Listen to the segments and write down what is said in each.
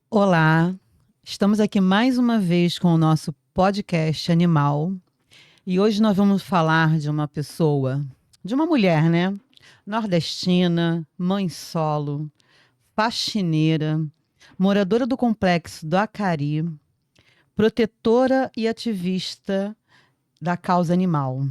Olá, estamos aqui mais uma vez com o nosso podcast Animal e hoje nós vamos falar de uma pessoa, de uma mulher, né? Nordestina, mãe solo, faxineira, moradora do complexo do Acari, protetora e ativista da causa animal.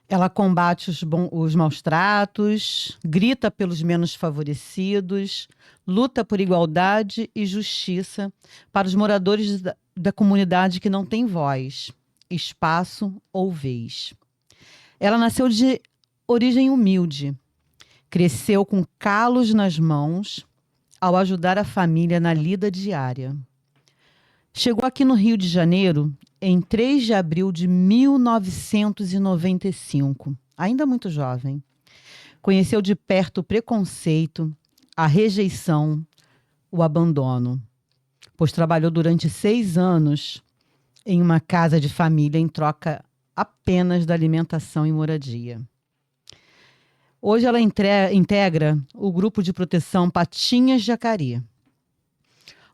Ela combate os maus tratos, grita pelos menos favorecidos, luta por igualdade e justiça para os moradores da comunidade que não têm voz, espaço ou vez. Ela nasceu de origem humilde, cresceu com calos nas mãos ao ajudar a família na lida diária. Chegou aqui no Rio de Janeiro em 3 de abril de 1995, ainda muito jovem. Conheceu de perto o preconceito, a rejeição, o abandono, pois trabalhou durante 6 anos em uma casa de família em troca apenas da alimentação e moradia. Hoje ela integra o grupo de proteção Patinhas de Acari,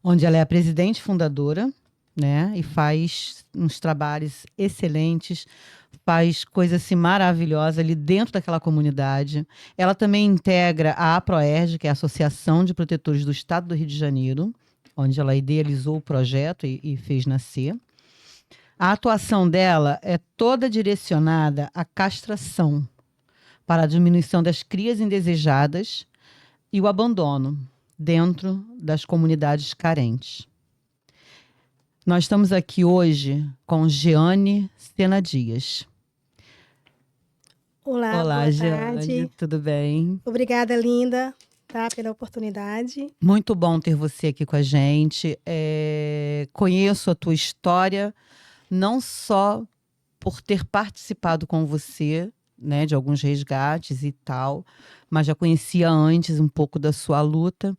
onde ela é a presidente fundadora, né? E faz uns trabalhos excelentes, faz coisa assim maravilhosa ali dentro daquela comunidade. Ela também integra a APROERJ, que é a Associação de Protetores do Estado do Rio de Janeiro, onde ela idealizou o projeto e fez nascer. A atuação dela é toda direcionada à castração, para a diminuição das crias indesejadas e o abandono dentro das comunidades carentes. Nós estamos aqui hoje com Jeane Sena Dias. Olá, Olá, boa Jeane, tarde. tudo bem? Obrigada, linda, tá, pela oportunidade. Muito bom ter você aqui com a gente. Conheço a tua história, não só por ter participado com você, né, de alguns resgates e tal, mas já conhecia antes um pouco da sua luta.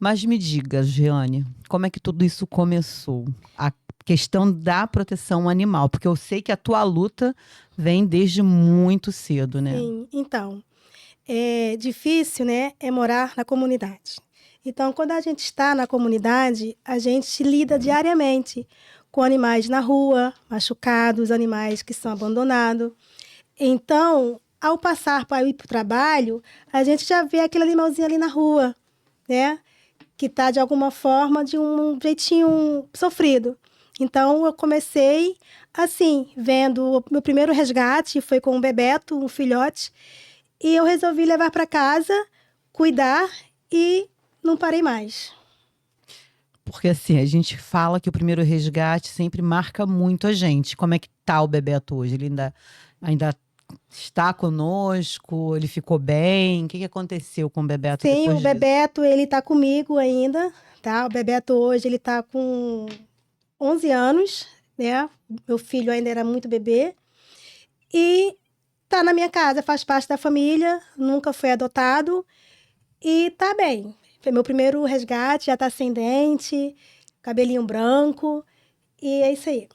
Mas me diga, Jeane, como é que tudo isso começou? A questão da proteção animal, porque eu sei que a tua luta vem desde muito cedo, né? Sim, então, é difícil, né, é morar na comunidade. Então, quando a gente está na comunidade, a gente lida diariamente com animais na rua, machucados, animais que são abandonados. Então, ao passar para ir para o trabalho, a gente já vê aquele animalzinho ali na rua, né? Que está, de alguma forma, de um jeitinho sofrido. Então, eu comecei assim, vendo o meu primeiro resgate, foi com um bebeto, um filhote, e eu resolvi levar para casa, cuidar e não parei mais. Porque assim, a gente fala que o primeiro resgate sempre marca muito a gente. Como é que tá o Bebeto hoje? Ele ainda está conosco? Ele ficou bem? O que que aconteceu com o Bebeto Sim, o depois disso? Bebeto, ele tá comigo ainda, tá? O Bebeto hoje, ele tá com 11 anos, né? Meu filho ainda era muito bebê. E tá na minha casa, faz parte da família, nunca foi adotado e tá bem. Foi meu primeiro resgate, já tá sem dente, cabelinho branco e é isso aí.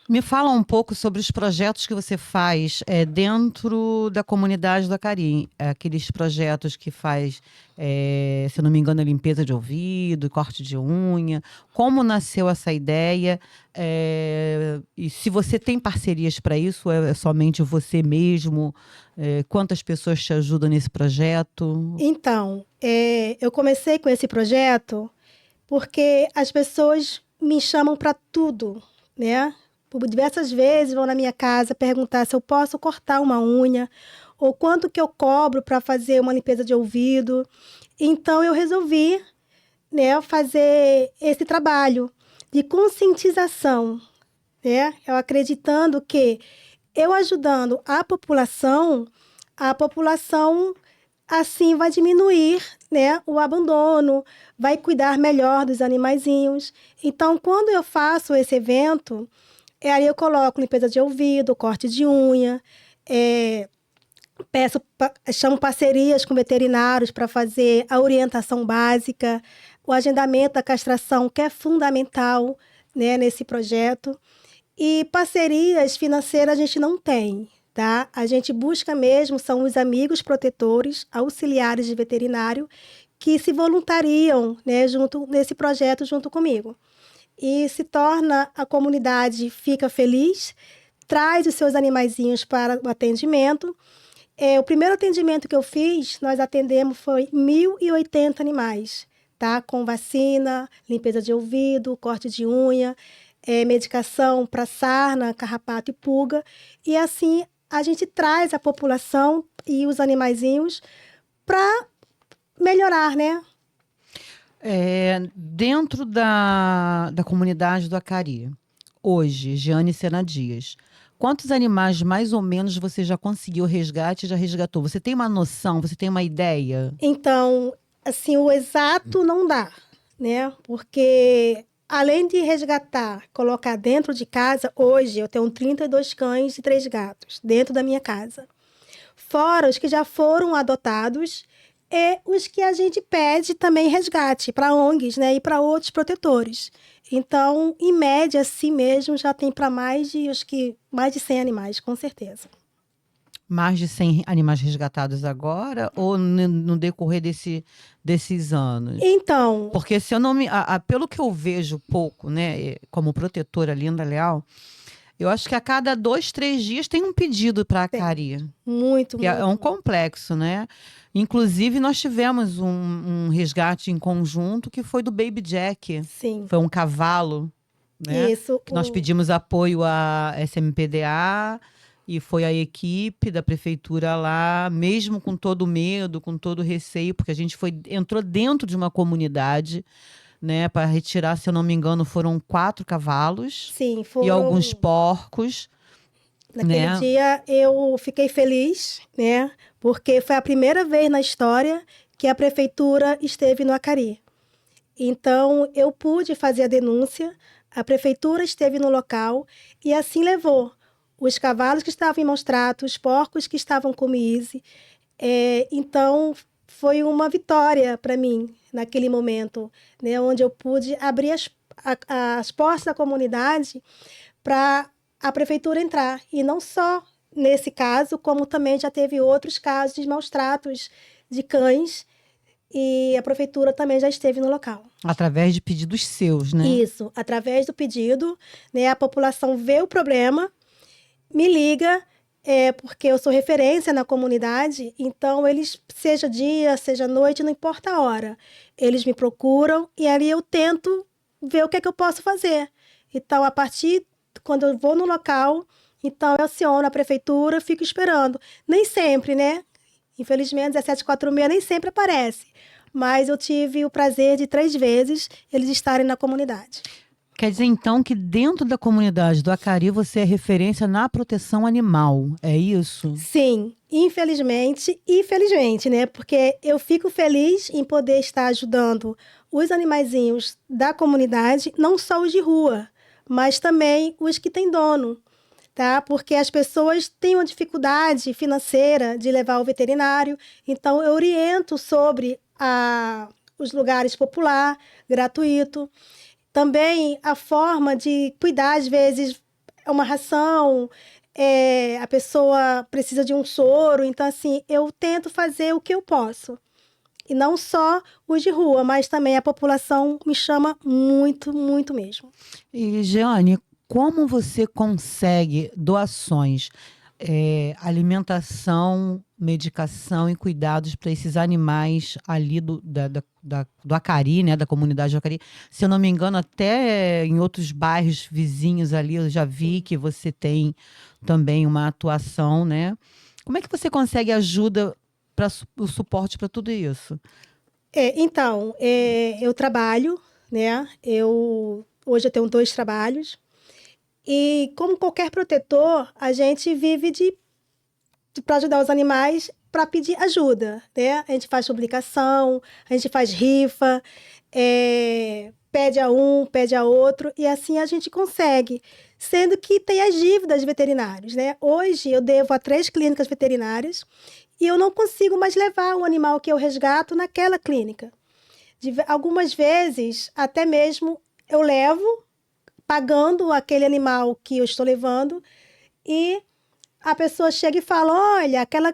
Me fala um pouco sobre os projetos que você faz dentro da comunidade do Acari. Aqueles projetos que faz, se eu não me engano, limpeza de ouvido, corte de unha. Como nasceu essa ideia? E se você tem parcerias para isso, ou é somente você mesmo? Quantas pessoas te ajudam nesse projeto? Então, eu comecei com esse projeto porque as pessoas me chamam para tudo, né? Por diversas vezes vão na minha casa perguntar se eu posso cortar uma unha ou quanto que eu cobro para fazer uma limpeza de ouvido. Então eu resolvi, né, fazer esse trabalho de conscientização, né? Eu acreditando que eu ajudando a população assim vai diminuir, né, o abandono, vai cuidar melhor dos animaizinhos. Então, quando eu faço esse evento, aí eu coloco limpeza de ouvido, corte de unha, é, chamo parcerias com veterinários para fazer a orientação básica, o agendamento da castração, que é fundamental, né, nesse projeto. E parcerias financeiras a gente não tem, tá? A gente busca mesmo, são os amigos protetores, auxiliares de veterinário, que se voluntariam, né, nesse projeto junto comigo. E se torna, a comunidade fica feliz, traz os seus animaizinhos para o atendimento. O primeiro atendimento que eu fiz, nós atendemos foi 1.080 animais, tá? Com vacina, limpeza de ouvido, corte de unha, medicação para sarna, carrapato e pulga. E assim a gente traz a população e os animaizinhos para melhorar, né? Dentro da comunidade do Acari, hoje, Jeane Sena Dias, quantos animais mais ou menos você já conseguiu resgate e já resgatou? Você tem uma noção, você tem uma ideia? Então, assim, o exato não dá, né? Porque além de resgatar, colocar dentro de casa, hoje eu tenho 32 cães e 3 gatos dentro da minha casa. Fora os que já foram adotados e os que a gente pede também resgate para ONGs, né? E para outros protetores. Então, em média, assim mesmo, já tem para mais de 100 animais, com certeza. Mais de 100 animais resgatados agora ou no decorrer desses anos? Então, Porque se eu não me, pelo que eu vejo pouco, né, como protetora Linda Leal, eu acho que a cada 2, 3 dias tem um pedido para a Acari. Muito, Que é um muito. complexo, né? Inclusive, nós tivemos um resgate em conjunto que foi do Baby Jack. Sim. Foi um cavalo, né? Isso. Que nós pedimos apoio à SMPDA e foi a equipe da prefeitura lá, mesmo com todo medo, com todo receio, porque a gente entrou dentro de uma comunidade, né? Para retirar, se eu não me engano, foram 4 cavalos. Sim, e alguns porcos. Naquele né? dia eu fiquei feliz, né? Porque foi a primeira vez na história que a prefeitura esteve no Acari. Então, eu pude fazer a denúncia, a prefeitura esteve no local e assim levou os cavalos que estavam em maus tratos, os porcos que estavam com mise. Então, foi uma vitória para mim naquele momento, né? Onde eu pude abrir as portas da comunidade para a prefeitura entrar. E não só nesse caso, como também já teve outros casos de maus tratos de cães e a prefeitura também já esteve no local. Através de pedidos seus, né? Isso, através do pedido, né, a população vê o problema, me liga, porque eu sou referência na comunidade, então eles, seja dia, seja noite, não importa a hora, eles me procuram e ali eu tento ver o que é que eu posso fazer. Então, a partir quando eu vou no local, então eu aciono a prefeitura, fico esperando. Nem sempre, né? Infelizmente, 1746 nem sempre aparece. Mas eu tive o prazer de 3 vezes eles estarem na comunidade. Quer dizer, então, que dentro da comunidade do Acari você é referência na proteção animal, é isso? Sim, infelizmente e felizmente, né? Porque eu fico feliz em poder estar ajudando os animaizinhos da comunidade, não só os de rua, mas também os que têm dono, tá? Porque as pessoas têm uma dificuldade financeira de levar ao veterinário, então eu oriento sobre os lugares popular, gratuito. Também a forma de cuidar, às vezes, é uma ração, a pessoa precisa de um soro, então assim, eu tento fazer o que eu posso. E não só os de rua, mas também a população me chama muito, muito mesmo. E, Jeane, como você consegue doações, alimentação, medicação e cuidados para esses animais ali do Acari, né, da comunidade do Acari? Se eu não me engano, até em outros bairros vizinhos ali, eu já vi que você tem também uma atuação, né? Como é que você consegue ajuda para o suporte para tudo isso? Então, eu trabalho, né? Hoje eu tenho 2 trabalhos. E como qualquer protetor, a gente vive para ajudar os animais, para pedir ajuda, né? A gente faz publicação, a gente faz rifa, pede a um, pede a outro, e assim a gente consegue. Sendo que tem as dívidas de veterinários, né? Hoje eu devo a 3 clínicas veterinárias e eu não consigo mais levar o animal que eu resgato naquela clínica. Algumas vezes, até mesmo, eu levo, pagando aquele animal que eu estou levando, e a pessoa chega e fala, olha, aquela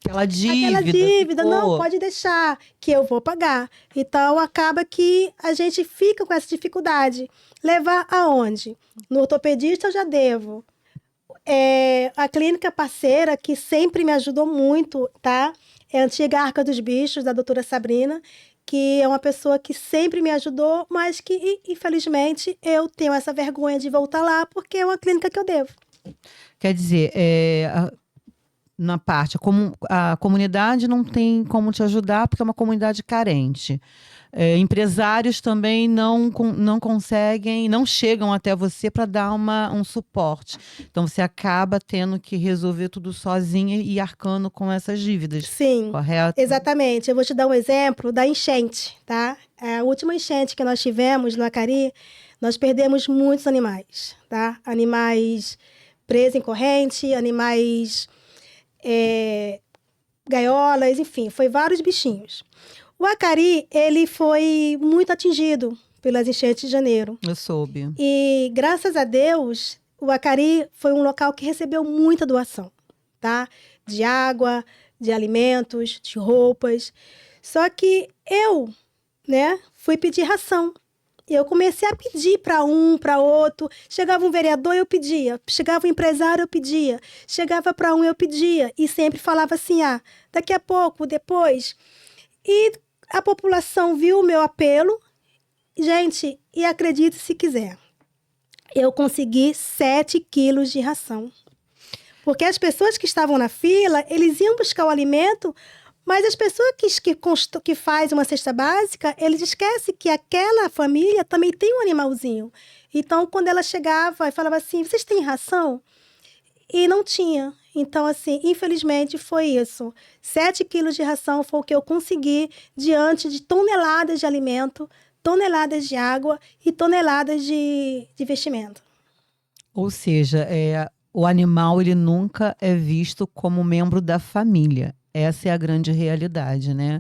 Aquela dívida. Aquela dívida, não, ficou. pode deixar, que eu vou pagar. Então, acaba que a gente fica com essa dificuldade. Levar aonde? No ortopedista eu já devo. A clínica parceira, que sempre me ajudou muito, tá? É a antiga Arca dos Bichos, da doutora Sabrina, que é uma pessoa que sempre me ajudou, mas que, infelizmente, eu tenho essa vergonha de voltar lá, porque é uma clínica que eu devo. Quer dizer, na parte, a comunidade não tem como te ajudar porque é uma comunidade carente. Empresários também não conseguem, não chegam até você para dar um suporte. Então você acaba tendo que resolver tudo sozinha e arcando com essas dívidas. Sim, correto? exatamente. Eu vou te dar um exemplo da enchente, tá? A última enchente que nós tivemos no Acari, nós perdemos muitos animais, tá? Animais presos em corrente, animais gaiolas, enfim, foi vários bichinhos. O Acari, ele foi muito atingido pelas enchentes de janeiro. Eu soube. E, graças a Deus, o Acari foi um local que recebeu muita doação, tá? De água, de alimentos, de roupas. Só que eu, né, fui pedir ração. Eu comecei a pedir para um, para outro. Chegava um vereador, eu pedia. Chegava um empresário, eu pedia. Chegava para um, eu pedia. E sempre falava assim, daqui a pouco, depois. E a população viu o meu apelo. Gente, e acredite se quiser, eu consegui 7 quilos de ração. Porque as pessoas que estavam na fila, eles iam buscar o alimento, mas as pessoas que fazem uma cesta básica, eles esquecem que aquela família também tem um animalzinho. Então, quando ela chegava e falava assim, vocês têm ração? E não tinha. Então, assim, infelizmente foi isso. 7 quilos de ração foi o que eu consegui diante de toneladas de alimento, toneladas de água e toneladas de vestimento. Ou seja, o animal ele nunca é visto como membro da família. Essa é a grande realidade, né?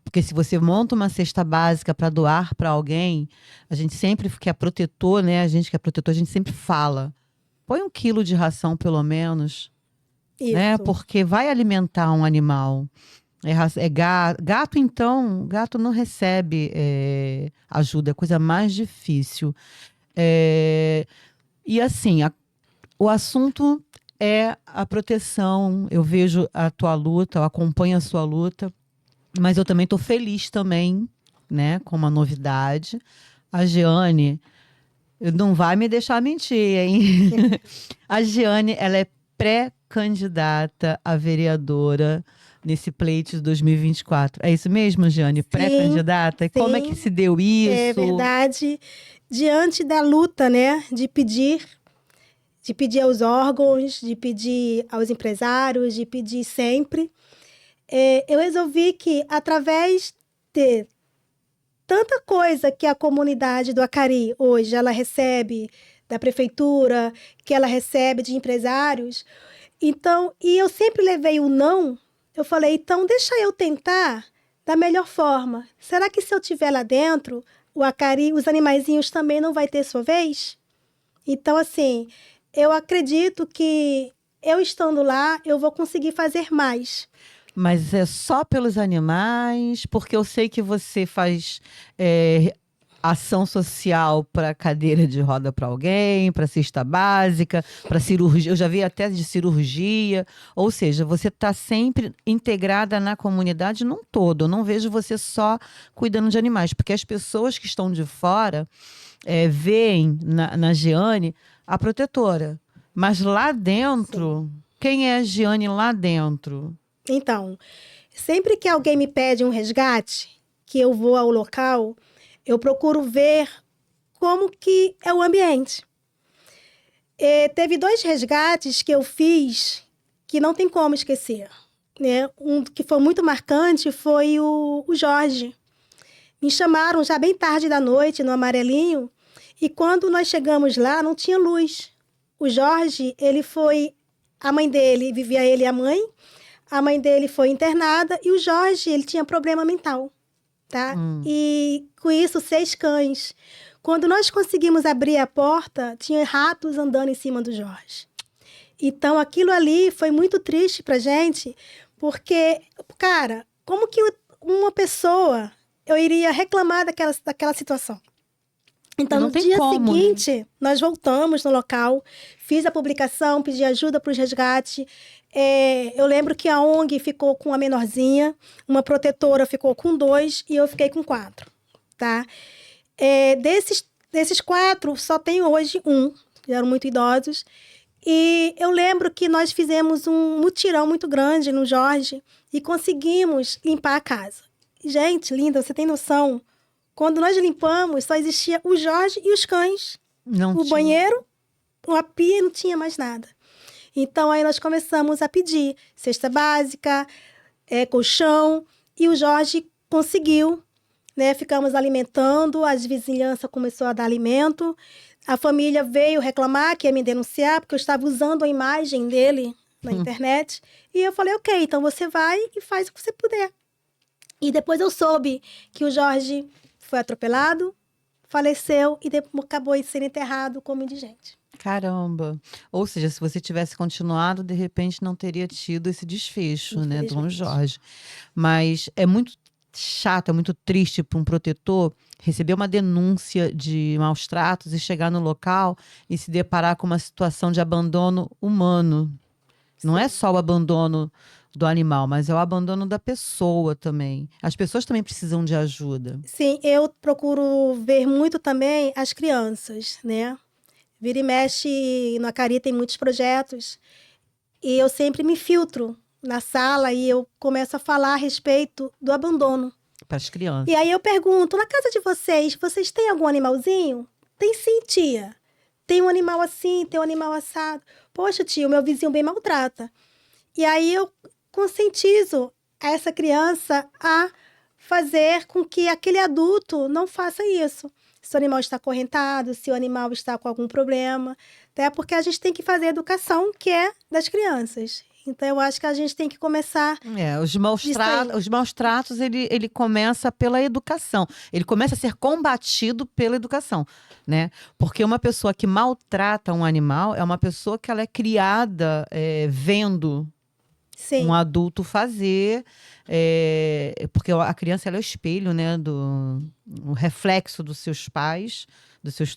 Porque se você monta uma cesta básica para doar para alguém, a gente sempre que é protetor, né? A gente que é protetor, a gente sempre fala, põe 1 quilo de ração pelo menos, né? Isso. Porque vai alimentar um animal. Gato, então, gato não recebe ajuda, é a coisa mais difícil. E assim, o assunto é a proteção. Eu vejo a tua luta, eu acompanho a sua luta, mas eu também estou feliz também, né, com uma novidade. A Jeane não vai me deixar mentir, hein? A Jeane, ela é pré-candidata a vereadora nesse pleito de 2024. É isso mesmo, Jeane? Pré-candidata? E como é que se deu isso? É verdade. Diante da luta, né, de pedir aos órgãos, de pedir aos empresários, de pedir sempre, eu resolvi que, através de tanta coisa que a comunidade do Acari hoje ela recebe da prefeitura, que ela recebe de empresários, então, e eu sempre levei o não, eu falei, então deixa eu tentar da melhor forma. Será que se eu estiver lá dentro, o Acari, os animaizinhos também não vai ter sua vez? Então, assim, eu acredito que eu estando lá, eu vou conseguir fazer mais. Mas é só pelos animais? Porque eu sei que você faz ação social para cadeira de roda para alguém, para cesta básica, para cirurgia. Eu já vi até de cirurgia. Ou seja, você está sempre integrada na comunidade num todo. Eu não vejo você só cuidando de animais, porque as pessoas que estão de fora veem na Jeane a protetora. Mas lá dentro, quem é a Jeane lá dentro? Então, sempre que alguém me pede um resgate, que eu vou ao local, eu procuro ver como que é o ambiente. Teve 2 resgates que eu fiz que não tem como esquecer, né? Um que foi muito marcante foi o Jorge. Me chamaram já bem tarde da noite, no Amarelinho, e quando nós chegamos lá, não tinha luz. O Jorge, a mãe dele, vivia ele e a mãe dele foi internada, e o Jorge, ele tinha problema mental, tá? E com isso, 6 cães. Quando nós conseguimos abrir a porta, tinha ratos andando em cima do Jorge. Então, aquilo ali foi muito triste pra gente, Porque, cara, como que uma pessoa eu iria reclamar daquela situação? Então, Não no tem dia como, né? seguinte, nós voltamos no local, fiz a publicação, pedi ajuda para os resgates. Eu lembro que a ONG ficou com a menorzinha, uma protetora ficou com 2 e eu fiquei com 4, tá? Desses 4, só tem hoje um, eram muito idosos. E eu lembro que nós fizemos um mutirão muito grande no Jorge e conseguimos limpar a casa. Gente, linda, você tem noção? Quando nós limpamos, só existia o Jorge e os cães. Não O tinha. banheiro, a pia, não tinha mais nada. Então, aí nós começamos a pedir cesta básica, colchão, e o Jorge conseguiu, né? Ficamos alimentando, as vizinhanças começou a dar alimento. A família veio reclamar, que ia me denunciar, porque eu estava usando a imagem dele na internet. E eu falei, ok, então você vai e faz o que você puder. E depois eu soube que o Jorge foi atropelado, faleceu e acabou sendo enterrado como indigente. Caramba. Ou seja, se você tivesse continuado, de repente não teria tido esse desfecho, né, Dom Infelizmente. Jorge. Mas é muito chato, é muito triste para um protetor receber uma denúncia de maus tratos e chegar no local e se deparar com uma situação de abandono humano. Não é só o abandono do animal, mas é o abandono da pessoa também. As pessoas também precisam de ajuda. Sim, eu procuro ver muito também as crianças, né? Vira e mexe, no Acari tem muitos projetos. E eu sempre me filtro na sala e eu começo a falar a respeito do abandono. Para as crianças. E aí eu pergunto, na casa de vocês têm algum animalzinho? Tem sim, tia. Tem um animal assim, tem um animal assado. Poxa, tia, o meu vizinho bem maltrata. E aí eu conscientizo essa criança a fazer com que aquele adulto não faça isso. Se o animal está acorrentado, se o animal está com algum problema. Até porque a gente tem que fazer a educação que é das crianças. Então, eu acho que a gente tem que começar... Os disso aí. os maus tratos, ele começa pela educação. Ele começa a ser combatido pela educação, né? Porque uma pessoa que maltrata um animal é uma pessoa que ela é criada vendo Sim, um adulto fazer, porque a criança ela é o espelho, né, o reflexo dos seus pais, dos seus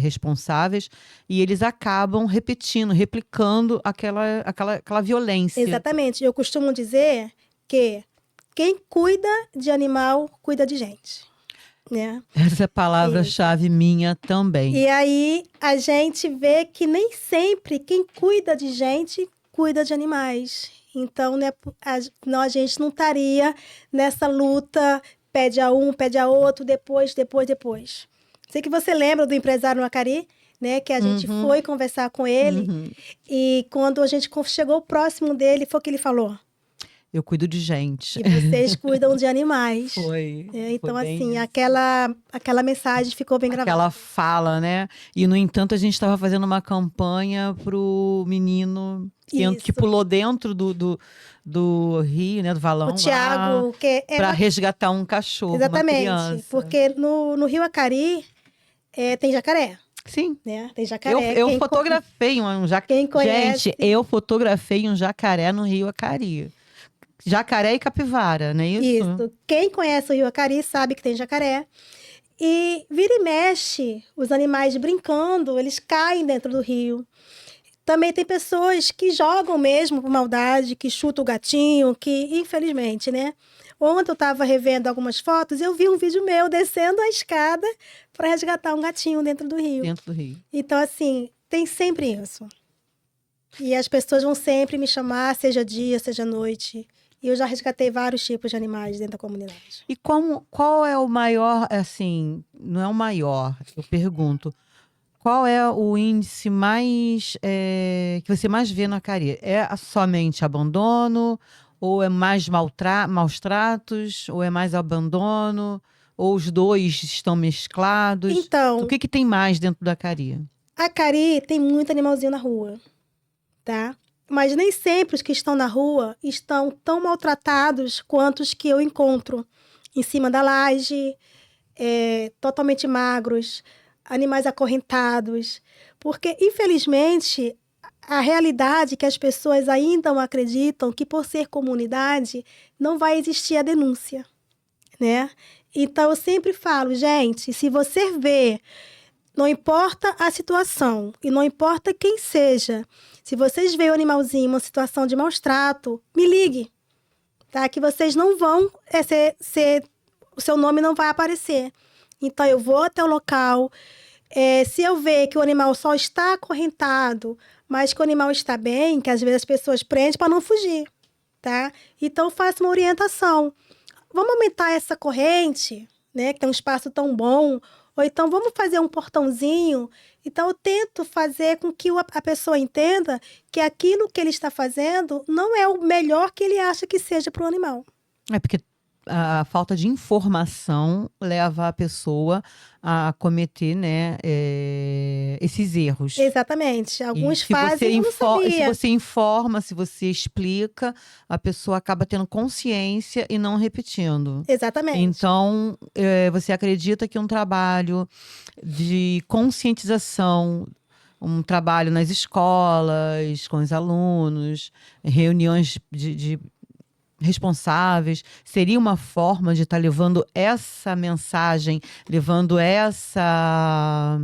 responsáveis, e eles acabam repetindo, replicando aquela violência. exatamente. Eu costumo dizer que quem cuida de animal, cuida de gente, né? Essa é a palavra-chave minha também. E aí a gente vê que nem sempre quem cuida de gente cuida de animais. Então, né, a gente não estaria nessa luta, pede a um, pede a outro, depois. Sei que você lembra do empresário no Acari, né? Que a gente foi conversar com ele. E quando a gente chegou próximo dele, foi o que ele falou. Eu cuido de gente. E vocês cuidam de animais. Foi. Então, Foi bem assim, isso. aquela mensagem ficou bem gravada. Aquela fala, né? E, no entanto, a gente estava fazendo uma campanha pro menino que Isso. pulou dentro do rio, né? Do valão. O Tiago, que para resgatar um cachorro, exatamente, uma criança. porque no Rio Acari tem jacaré, Sim. né? Tem jacaré. Eu fotografei um jacaré. Quem conhece... Gente, eu fotografei um jacaré no Rio Acari. Jacaré e capivara, não é isso? Isso. Quem conhece o Rio Acari sabe que tem jacaré. E vira e mexe, os animais brincando, eles caem dentro do rio. Também tem pessoas que jogam mesmo por maldade, que chutam o gatinho, que infelizmente, né? Ontem eu estava revendo algumas fotos e eu vi um vídeo meu descendo a escada para resgatar um gatinho dentro do rio. Dentro do rio. Então, assim, tem sempre isso. E as pessoas vão sempre me chamar, seja dia, seja noite. E eu já resgatei vários tipos de animais dentro da comunidade. E qual é o maior, assim, não é o maior, eu pergunto, qual é o índice mais, que você mais vê na Acari? É somente abandono? Ou é mais maus tratos? Ou é mais abandono? Ou os dois estão mesclados? Então, O que tem mais dentro da Acari? a Acari tem muito animalzinho na rua, tá? Mas nem sempre os que estão na rua estão tão maltratados quanto os que eu encontro em cima da laje, totalmente magros, animais acorrentados. Porque, infelizmente, a realidade é que as pessoas ainda não acreditam que, por ser comunidade, não vai existir a denúncia, né? Então, eu sempre falo, gente, se você vê, não importa a situação e não importa quem seja, se vocês veem o animalzinho em uma situação de maus trato, me ligue, tá? Que vocês não vão o seu nome não vai aparecer. Então, eu vou até o local. Se eu ver que o animal só está acorrentado, mas que o animal está bem, que às vezes as pessoas prendem para não fugir, tá? Então, eu faço uma orientação. Vamos aumentar essa corrente, né? Que tem um espaço tão bom. Ou então, vamos fazer um portãozinho. Então, eu tento fazer com que a pessoa entenda que aquilo que ele está fazendo não é o melhor que ele acha que seja para o animal. É porque a falta de informação leva a pessoa a cometer, né, esses erros. Exatamente. E Alguns se fazem, eu não sabia. se você informa, se você explica, a pessoa acaba tendo consciência e não repetindo. Exatamente. Então, você acredita que um trabalho de conscientização, um trabalho nas escolas, com os alunos, reuniões de responsáveis, seria uma forma de estar levando essa mensagem, levando essa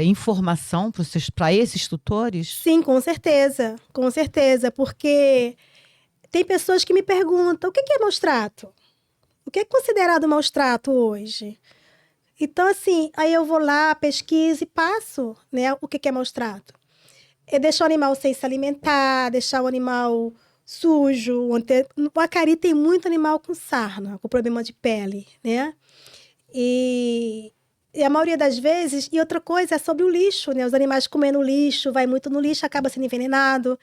informação para esses tutores? Sim, com certeza, porque tem pessoas que me perguntam, o que é maus trato? O que é considerado maus trato hoje? Então, assim, aí eu vou lá, pesquiso e passo, né, o que é maus trato. É deixar o animal sem se alimentar, deixar o animal sujo. O Acari tem muito animal com sarna, com problema de pele, né? E a maioria das vezes... E outra coisa é sobre o lixo, né? Os animais comendo lixo, vai muito no lixo, acaba sendo envenenado.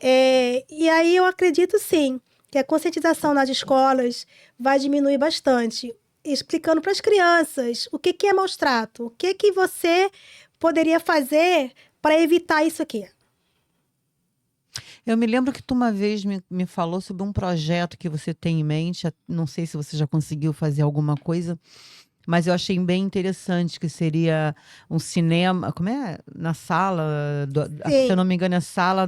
E aí eu acredito, sim, que a conscientização nas escolas vai diminuir bastante, explicando para as crianças o que é maus trato, o que você poderia fazer para evitar isso aqui. Eu me lembro que tu uma vez me falou sobre um projeto que você tem em mente, não sei se você já conseguiu fazer alguma coisa, mas eu achei bem interessante, que seria um cinema, como é? Na sala, se eu não me engano, é a sala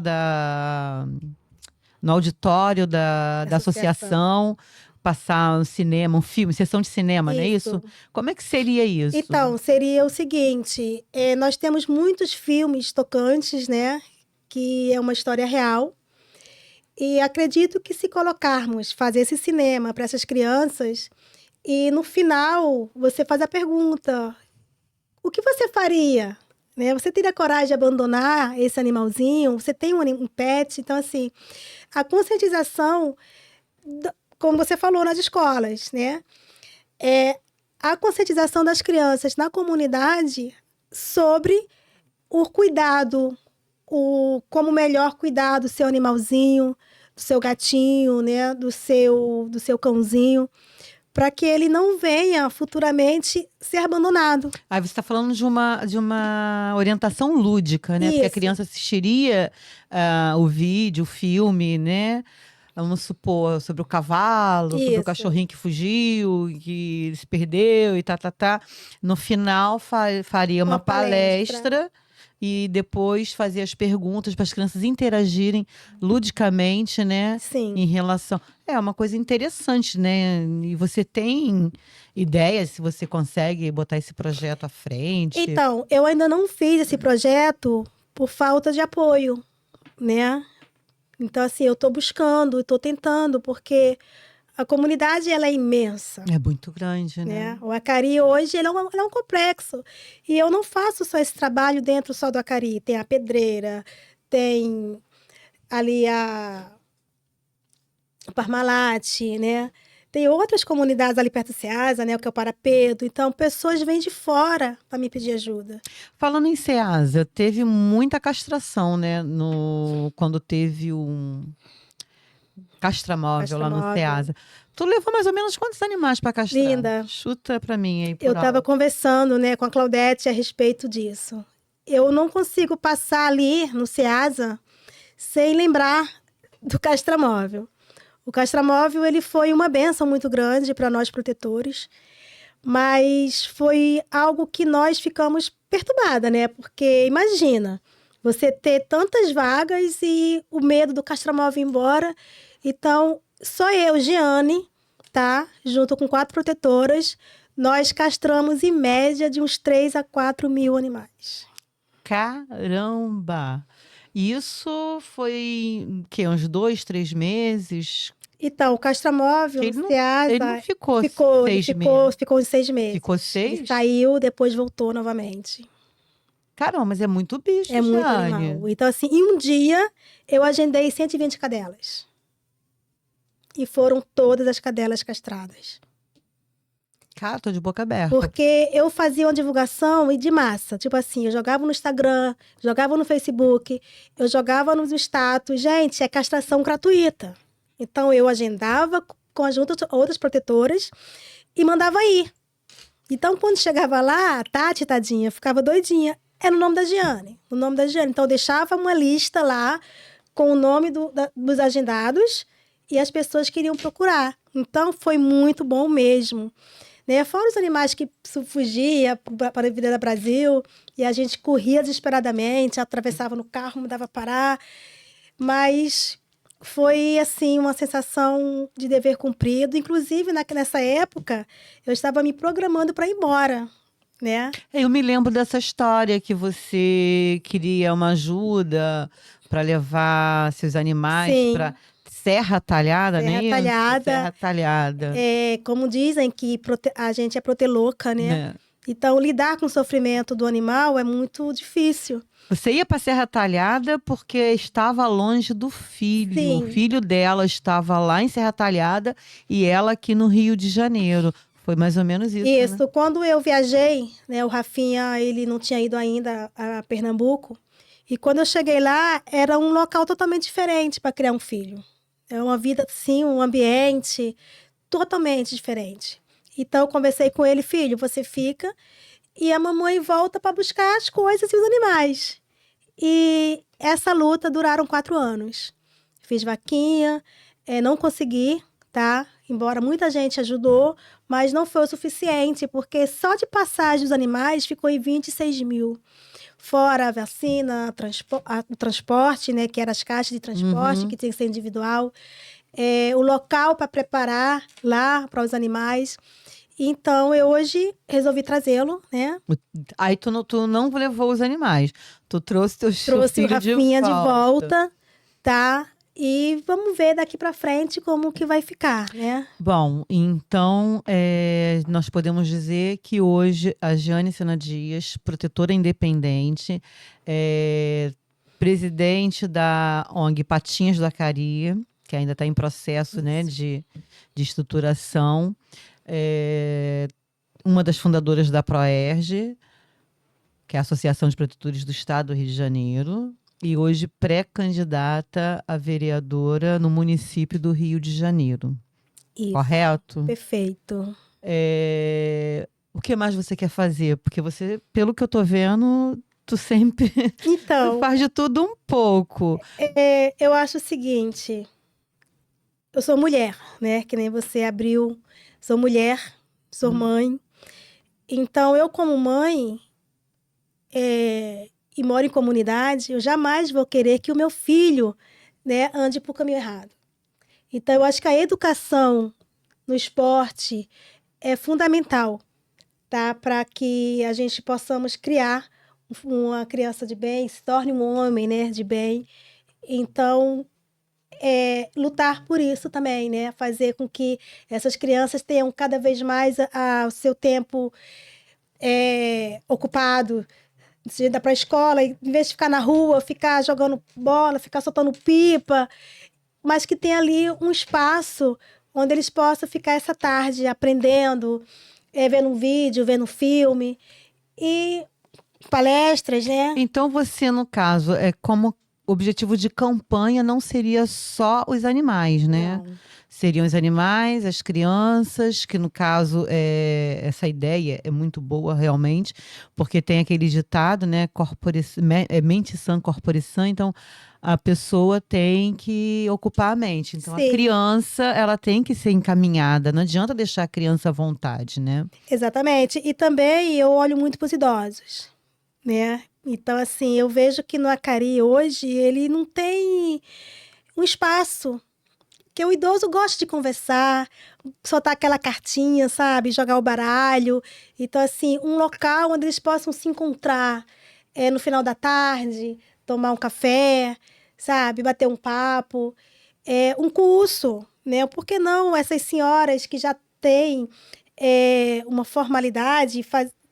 no auditório da associação, passar um cinema, um filme, sessão de cinema, não é isso? Como é que seria isso? Então, seria o seguinte, nós temos muitos filmes tocantes, né? Que é uma história real. E acredito que se colocarmos, fazer esse cinema para essas crianças, e no final você faz a pergunta, o que você faria? Né? Você teria coragem de abandonar esse animalzinho? Você tem um pet? Então, assim, a conscientização, como você falou nas escolas, né? A conscientização das crianças na comunidade sobre o cuidado, como melhor cuidar do seu animalzinho, do seu gatinho, né? do seu cãozinho, para que ele não venha futuramente ser abandonado. Aí você está falando de uma orientação lúdica, né? Isso. Porque a criança assistiria o vídeo, o filme, né? Vamos supor, sobre o cavalo, sobre o cachorrinho que fugiu, que se perdeu e tá. No final, faria uma palestra e depois fazia as perguntas para as crianças interagirem ludicamente, né? Sim. Em relação... É uma coisa interessante, né? E você tem ideias se você consegue botar esse projeto à frente? Então, eu ainda não fiz esse projeto por falta de apoio, né? Então, assim, eu estou buscando, estou tentando, porque a comunidade ela é imensa. É muito grande, né? O Acari hoje ele é um complexo. E eu não faço só esse trabalho dentro só do Acari. Tem a Pedreira, tem ali a Parmalat, né? Tem outras comunidades ali perto do Ceasa, né? Que é o Parapedo. Então, pessoas vêm de fora para me pedir ajuda. Falando em Ceasa, teve muita castração, né? Quando teve um castramóvel lá no Ceasa. Tu levou mais ou menos quantos animais para castrar? Linda. Chuta para mim aí. Eu estava conversando, né, com a Claudete a respeito disso. Eu não consigo passar ali no Ceasa sem lembrar do castramóvel. O castramóvel ele foi uma bênção muito grande para nós protetores, mas foi algo que nós ficamos perturbadas, né? Porque imagina, você ter tantas vagas e o medo do castramóvel ir embora. Então, só eu, Giane, tá? Junto com 4 protetoras, nós castramos em média de uns 3 a 4 mil animais. Caramba! Isso foi que uns 2, 3 meses? Então, o castramóvel, Ele o não, Ceasa, ele não ficou ele 6 meses. ficou uns 6 meses. Ficou Ele 6? saiu, depois voltou novamente. Caramba, mas é muito bicho, É muito Jane. animal. Então, assim, em um dia, eu agendei 120 cadelas. E foram todas as cadelas castradas. Cara, tô de boca aberta. Porque eu fazia uma divulgação e de massa. Tipo assim, eu jogava no Instagram, jogava no Facebook, eu jogava nos status. Gente, é castração gratuita. Então, eu agendava com as outras protetoras e mandava ir. Então, quando chegava lá, a Tati, tadinha, ficava doidinha. Era o nome da Giane. O nome da Giane. Então, eu deixava uma lista lá com o nome dos agendados e as pessoas queriam procurar. Então, foi muito bom mesmo. Né? Fora os animais que fugiam para a Vida Brasil e a gente corria desesperadamente, atravessava no carro, mudava parar. Mas foi, assim, uma sensação de dever cumprido. Inclusive, nessa época, eu estava me programando para ir embora, né? Eu me lembro dessa história que você queria uma ajuda para levar seus animais Sim, para Serra Talhada, não é Serra isso? Talhada. Serra Talhada. Como dizem que a gente é protelouca, né? Né? Então, lidar com o sofrimento do animal é muito difícil. Você ia para Serra Talhada porque estava longe do filho. Sim. O filho dela estava lá em Serra Talhada e ela aqui no Rio de Janeiro. Foi mais ou menos isso, Isso. né? Quando eu viajei, né, o Rafinha, ele não tinha ido ainda a Pernambuco. E quando eu cheguei lá, era um local totalmente diferente para criar um filho. É uma vida, sim, um ambiente totalmente diferente. Então, eu conversei com ele, filho, você fica e a mamãe volta para buscar as coisas e os animais. E essa luta duraram 4 anos. Fiz vaquinha, não consegui, tá? Embora muita gente ajudou, mas não foi o suficiente, porque só de passagem dos animais ficou em 26 mil. Fora a vacina, o transporte, né? Que eram as caixas de transporte, Uhum. que tinha que ser individual. O local para preparar lá para os animais. Então, eu hoje resolvi trazê-lo, né? Aí tu não levou os animais. Tu trouxe teu Trouxe o filho Rafinha de volta. volta, tá? E vamos ver daqui para frente como que vai ficar, né? Bom, então nós podemos dizer que hoje a Jane Sena Dias, protetora independente, presidente da ONG Patinhas do Acari, que ainda está em processo, né, de estruturação, uma das fundadoras da Proerge, que é a Associação de Protetores do Estado do Rio de Janeiro, e hoje pré-candidata a vereadora no município do Rio de Janeiro. Isso. Correto? Perfeito. O que mais você quer fazer? Porque você, pelo que eu tô vendo, tu sempre Então, tu faz de tudo um pouco. eu acho o seguinte, eu sou mulher, né? Que nem você abriu, sou mulher, sou mãe. Então, eu como mãe, e moro em comunidade, eu jamais vou querer que o meu filho, né, ande por caminho errado. Então, eu acho que a educação no esporte é fundamental, tá? Para que a gente possamos criar uma criança de bem, se torne um homem, né, de bem. Então, lutar por isso também, né? Fazer com que essas crianças tenham cada vez mais o seu tempo ocupado, de ir para a escola, em vez de ficar na rua, ficar jogando bola, ficar soltando pipa, mas que tenha ali um espaço onde eles possam ficar essa tarde aprendendo, vendo um vídeo, vendo um filme e palestras, né? Então você, no caso, como objetivo de campanha não seria só os animais, né? Não. Seriam os animais, as crianças, que no caso essa ideia é muito boa realmente, porque tem aquele ditado, né? Mente sã, corpore sã, então a pessoa tem que ocupar a mente. Então Sim. a criança, ela tem que ser encaminhada, não adianta deixar a criança à vontade, né? Exatamente. E também eu olho muito para os idosos, né? Então, assim, eu vejo que no Acari hoje ele não tem um espaço, que o idoso gosta de conversar, soltar aquela cartinha, sabe? Jogar o baralho. Então, assim, um local onde eles possam se encontrar no final da tarde, tomar um café, sabe? Bater um papo. Um curso, né? Por que não essas senhoras que já têm uma formalidade,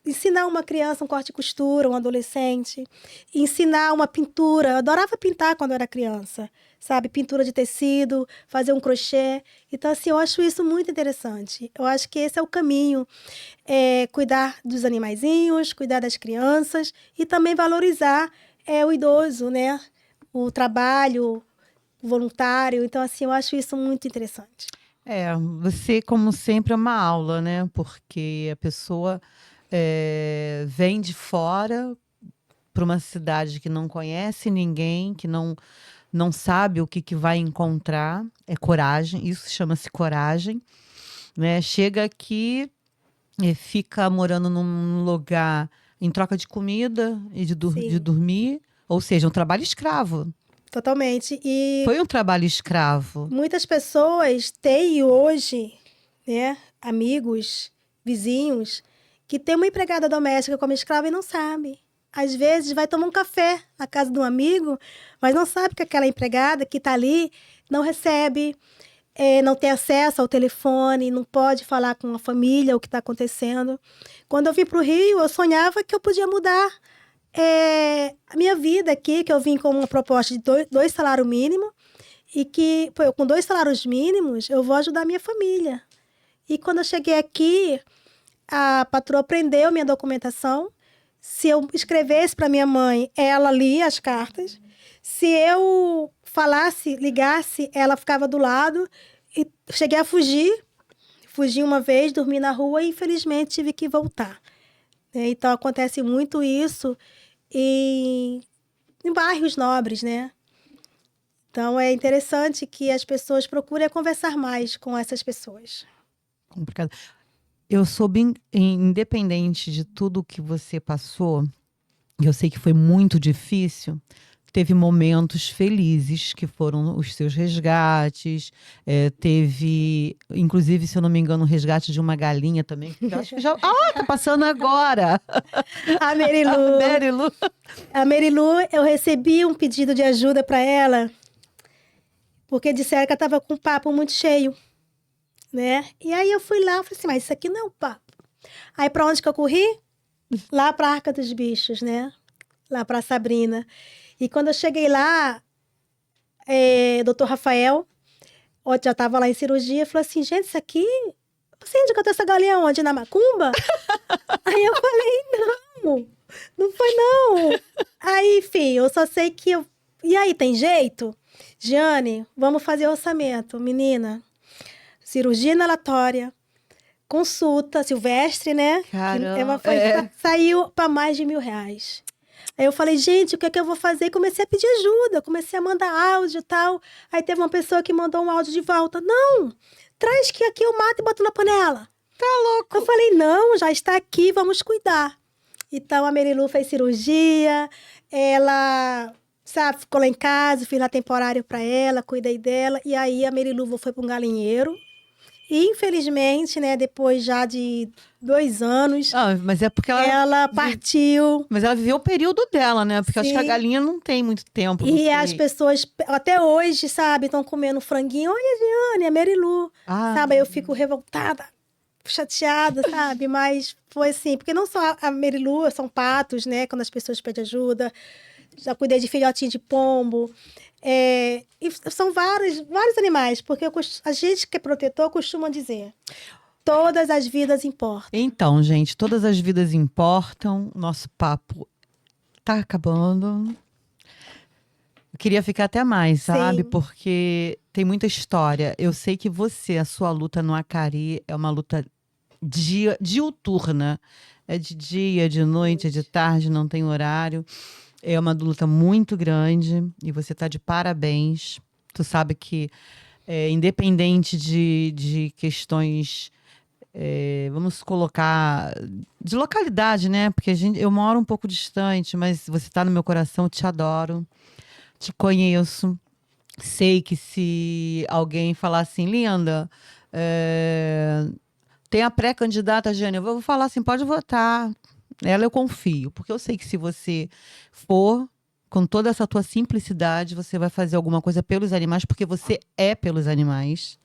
ensinar uma criança um corte e costura, um adolescente, ensinar uma pintura. Eu adorava pintar quando eu era criança, sabe? Pintura de tecido, fazer um crochê. Então, assim, eu acho isso muito interessante. Eu acho que esse é o caminho. Cuidar dos animaizinhos, cuidar das crianças e também valorizar o idoso, né? O trabalho voluntário. Então, assim, eu acho isso muito interessante. Você, como sempre, é uma aula, né? Porque a pessoa vem de fora para uma cidade que não conhece ninguém, que não sabe o que vai encontrar. É coragem, isso chama-se coragem, né? Chega aqui e fica morando num lugar em troca de comida e de Sim, dormir, ou seja, um trabalho escravo. totalmente. E Foi um trabalho escravo. muitas pessoas têm hoje, né, amigos, vizinhos, que tem uma empregada doméstica como escrava e não sabe. Às vezes vai tomar um café na casa de um amigo, mas não sabe que aquela empregada que está ali não recebe, não tem acesso ao telefone, não pode falar com a família o que está acontecendo. Quando eu vim para o Rio, eu sonhava que eu podia mudar a minha vida aqui, que eu vim com uma proposta de dois salários mínimos, e que, pô, com 2 salários mínimos, eu vou ajudar a minha família. E quando eu cheguei aqui, a patroa prendeu minha documentação. Se eu escrevesse para minha mãe, ela lia as cartas. Se eu falasse, ligasse, ela ficava do lado. E cheguei a fugir. Fugi uma vez, dormi na rua e, infelizmente, tive que voltar. Então, acontece muito isso em bairros nobres, né? Então, é interessante que as pessoas procurem conversar mais com essas pessoas. Complicado. Eu sou bem independente de tudo que você passou. Eu sei que foi muito difícil. Teve momentos felizes, que foram os seus resgates. Teve, inclusive, se eu não me engano, um resgate de uma galinha também. Que eu acho que já. Ah, tá passando agora! A Merilu, Merilu. a Merilu, eu recebi um pedido de ajuda para ela, porque disseram que ela estava com o papo muito cheio, né? E aí eu fui lá, falei assim, mas isso aqui não é um papo. Aí para onde que eu corri? Lá para a Arca dos Bichos, né? Lá para Sabrina. E quando eu cheguei lá, o doutor Rafael, já estava lá em cirurgia, falou assim, gente, isso aqui... Você indicatou essa galinha onde? Na macumba? Aí eu falei, não foi não. Aí, enfim, eu só sei que eu... E aí, tem jeito? Giane, vamos fazer orçamento. Menina, cirurgia inalatória, consulta, Silvestre, né? Caramba. Saiu para mais de R$ 1.000. Aí eu falei, gente, o que é que eu vou fazer? E comecei a pedir ajuda, comecei a mandar áudio e tal. Aí teve uma pessoa que mandou um áudio de volta. Não, traz que aqui eu mato e boto na panela. Tá louco. Eu falei, não, já está aqui, vamos cuidar. Então a Merilu fez cirurgia, ela, sabe, ficou lá em casa, fiz lá temporário para ela, cuidei dela. E aí a Merilu foi para um galinheiro. E, infelizmente, né, depois já de 2 anos, Mas é porque ela partiu. Mas ela viveu o período dela, né? Porque eu acho que a Sim. galinha não tem muito tempo. E as pessoas, até hoje, sabe, estão comendo franguinho. Olha, Giane, é Merilu. Sabe, aí eu fico revoltada, chateada, sabe? Mas foi assim, porque não só a Merilu, são patos, né? Quando as pessoas pedem ajuda. Já cuidei de filhotinho de pombo. E são vários animais, porque a gente que é protetor costuma dizer... Todas as vidas importam. Então, gente, todas as vidas importam. Nosso papo tá acabando. Eu queria ficar até mais, sabe? Sim. Porque tem muita história. Eu sei que a sua luta no Acari é uma luta diuturna. É de dia, de noite, é de tarde, não tem horário. É uma luta muito grande e você tá de parabéns. Tu sabe que, independente de questões vamos colocar, de localidade, né? Porque eu moro um pouco distante, mas você está no meu coração, eu te adoro, te conheço. Sei que se alguém falar assim, Linda, tem a pré-candidata, Jane, eu vou falar assim, pode votar. Ela eu confio, porque eu sei que se você for com toda essa tua simplicidade, você vai fazer alguma coisa pelos animais, porque você é pelos animais,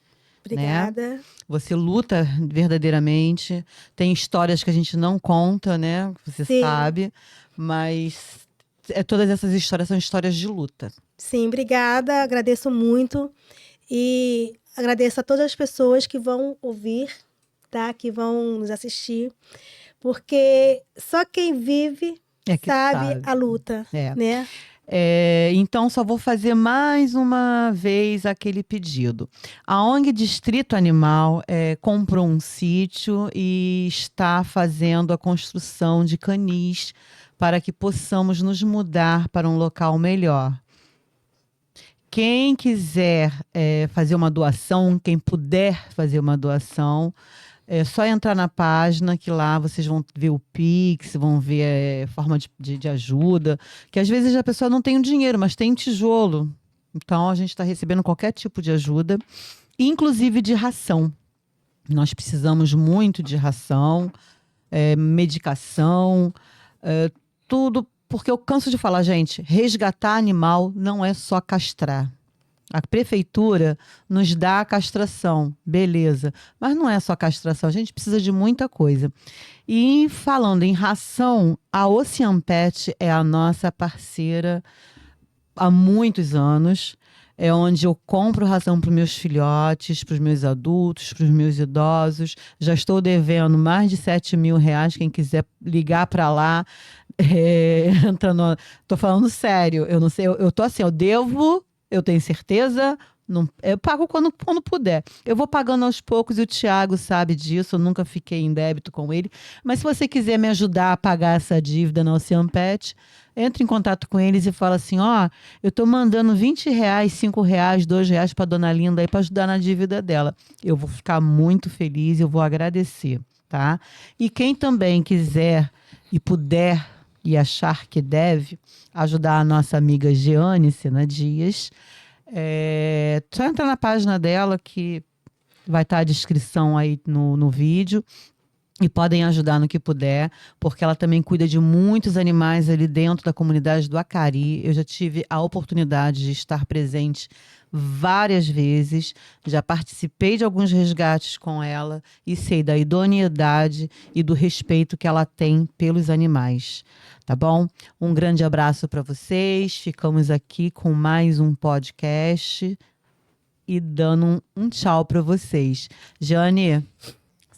né? Obrigada. Você luta verdadeiramente. Tem histórias que a gente não conta, né? Você Sim, sabe, mas todas essas histórias são histórias de luta. sim, obrigada. Agradeço muito. E agradeço a todas as pessoas que vão ouvir, tá? Que vão nos assistir. Porque só quem vive É que sabe sabe. a luta, É. né? Então, só vou fazer mais uma vez aquele pedido. A ONG Distrito Animal comprou um sítio e está fazendo a construção de canis para que possamos nos mudar para um local melhor. Quem quiser fazer uma doação, quem puder fazer uma doação, é só entrar na página que lá vocês vão ver o Pix, vão ver forma de ajuda, que às vezes a pessoa não tem o dinheiro, mas tem tijolo. Então a gente está recebendo qualquer tipo de ajuda, inclusive de ração. Nós precisamos muito de ração, medicação, tudo, porque eu canso de falar, gente, resgatar animal não é só castrar. A prefeitura nos dá a castração, beleza. Mas não é só castração, a gente precisa de muita coisa. E falando em ração, a Ocean Pet é a nossa parceira há muitos anos. É onde eu compro ração para os meus filhotes, para os meus adultos, para os meus idosos. Já estou devendo mais de 7.000 reais. Quem quiser ligar para lá, entra no. Tô falando sério. Eu não sei, eu tô assim, eu devo, eu tenho certeza. Não, eu pago quando puder. Eu vou pagando aos poucos e o Thiago sabe disso. Eu nunca fiquei em débito com ele. Mas se você quiser me ajudar a pagar essa dívida na Ocean Pet, entre em contato com eles e fala assim: ó, eu tô mandando 20 reais, 5 reais, 2 reais para dona Linda aí para ajudar na dívida dela. Eu vou ficar muito feliz, eu vou agradecer, tá? E quem também quiser e puder e achar que deve ajudar a nossa amiga Jeane Sena Dias, só entra na página dela que vai estar a descrição aí no vídeo. E podem ajudar no que puder, porque ela também cuida de muitos animais ali dentro da comunidade do Acari. Eu já tive a oportunidade de estar presente várias vezes, já participei de alguns resgates com ela e sei da idoneidade e do respeito que ela tem pelos animais. Tá bom? Um grande abraço para vocês. Ficamos aqui com mais um podcast e dando um tchau para vocês. Jane,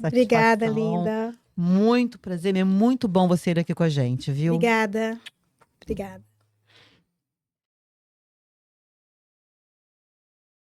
Obrigada, satisfação. linda. Muito prazer, é muito bom você ir aqui com a gente, viu? Obrigada. Obrigada.